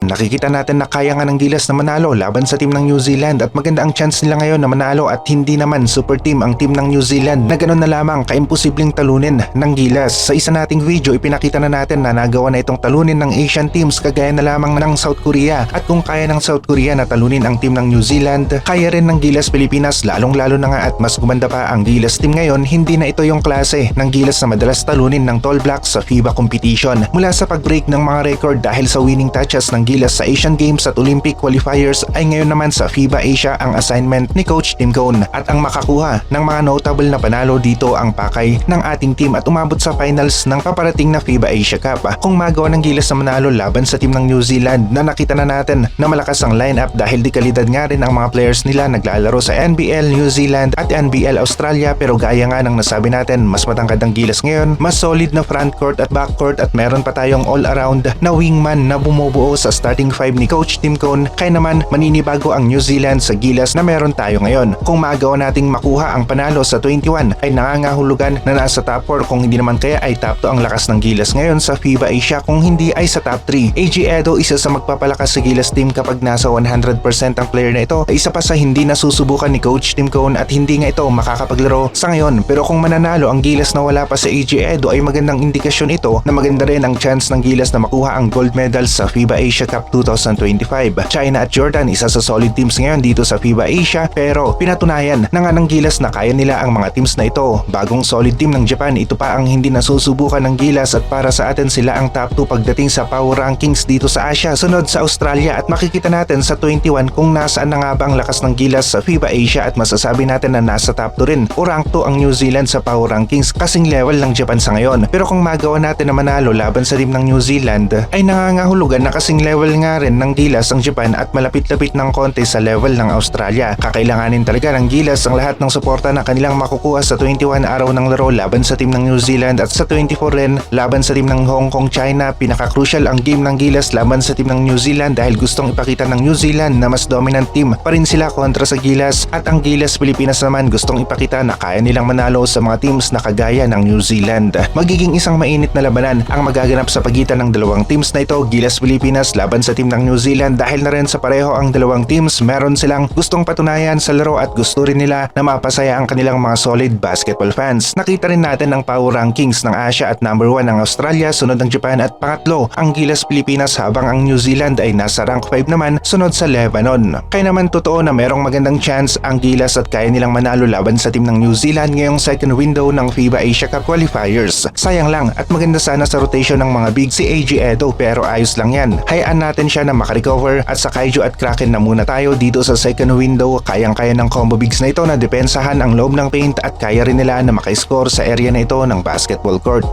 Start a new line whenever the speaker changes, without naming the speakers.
Nakikita natin na kaya nga ng Gilas na manalo laban sa team ng New Zealand at maganda ang chance nila ngayon na manalo at hindi naman super team ang team ng New Zealand na ganoon na lamang kaimposibleng talunin ng Gilas. Sa isa nating video ipinakita na natin na nagawa na itong talunin ng Asian teams kagaya na lamang ng South Korea at kung kaya ng South Korea na talunin ang team ng New Zealand, kaya rin ng Gilas Pilipinas lalong lalo na nga at mas gumanda pa ang Gilas team ngayon. Hindi na ito yung klase ng Gilas na madalas talunin ng Tall Blacks sa FIBA competition. Mula sa pag-break ng mga record dahil sa winning touches ng Gilas sa Asian Games at Olympic qualifiers ay ngayon naman sa FIBA Asia ang assignment ni Coach Tim Cone at ang makakuha ng mga notable na panalo dito ang pakay ng ating team at umabot sa finals ng paparating na FIBA Asia Cup. Kung magawa ng Gilas na manalo laban sa team ng New Zealand na nakita na natin na malakas ang lineup dahil di kalidad nga rin ang mga players nila naglalaro sa NBL New Zealand at NBL Australia, pero gaya nga ng nasabi natin mas matangkad ang Gilas ngayon, mas solid na frontcourt at backcourt at meron pa tayong all-around na wingman na bumubuo sa starting 5 ni Coach Tim Cone, kaya naman maninibago ang New Zealand sa Gilas na meron tayo ngayon. Kung magawa nating makuha ang panalo sa 21 ay nangangahulugan na nasa top 4, kung hindi naman kaya ay top 2 ang lakas ng Gilas ngayon sa FIBA Asia, kung hindi ay sa top 3. AJ Edo isa sa magpapalakas sa Gilas team kapag nasa 100% ang player na ito, ay isa pa sa hindi nasusubukan ni Coach Tim Cone at hindi nga ito makakapaglaro sa ngayon. Pero kung mananalo ang Gilas na wala pa sa AJ Edo ay magandang indikasyon ito na maganda rin ang chance ng Gilas na makuha ang gold medal sa FIBA Asia Cup 2025. China at Jordan isa sa solid teams ngayon dito sa FIBA Asia, pero pinatunayan na nga ng Gilas na kaya nila ang mga teams na ito. Bagong solid team ng Japan, ito pa ang hindi nasusubukan ng Gilas at para sa atin sila ang top 2 pagdating sa power rankings dito sa Asia, sunod sa Australia at makikita natin sa 21 kung nasaan na nga ba ang lakas ng Gilas sa FIBA Asia at masasabi natin na nasa top 2 rin o rank 2 ang New Zealand sa power rankings kasing level ng Japan sa ngayon. Pero kung magawa natin na manalo laban sa team ng New Zealand ay nangangahulugan na kasing level nga rin ng Gilas ang Japan at malapit-lapit ng konti sa level ng Australia. Kakailanganin talaga ng Gilas ang lahat ng suporta na kanilang makukuha sa 21 araw ng laro laban sa team ng New Zealand at sa 24 rin laban sa team ng Hong Kong, China. Pinaka-crucial ang game ng Gilas laban sa team ng New Zealand dahil gustong ipakita ng New Zealand na mas dominant team pa rin sila kontra sa Gilas at ang Gilas Pilipinas naman gustong ipakita na kaya nilang manalo sa mga teams na kagaya ng New Zealand. Magiging isang mainit na labanan ang magaganap sa pagitan ng dalawang teams na ito, Gilas Pilipinas laban sa team ng New Zealand, dahil na rin sa pareho ang dalawang teams meron silang gustong patunayan sa laro at gusto rin nila na mapasaya ang kanilang mga solid basketball fans. Nakita rin natin ang power rankings ng Asia at number 1 ang Australia, sunod ang Japan at pangatlo ang Gilas Pilipinas, habang ang New Zealand ay nasa rank 5 naman sunod sa Lebanon. Kaya naman totoo na merong magandang chance ang Gilas at kaya nilang manalo laban sa team ng New Zealand ngayong second window ng FIBA Asia Cup qualifiers. Sayang lang at maganda sana sa rotation ng mga big si AJ Edo, pero ayos lang yan. Hayaan natin siya na makarecover at sa Kaiju at Kraken na muna tayo dito sa second window. Kayang-kaya ng combo bigs na ito na depensahan ang loob ng paint at kaya rin nila na maka-score sa area na ito ng basketball court.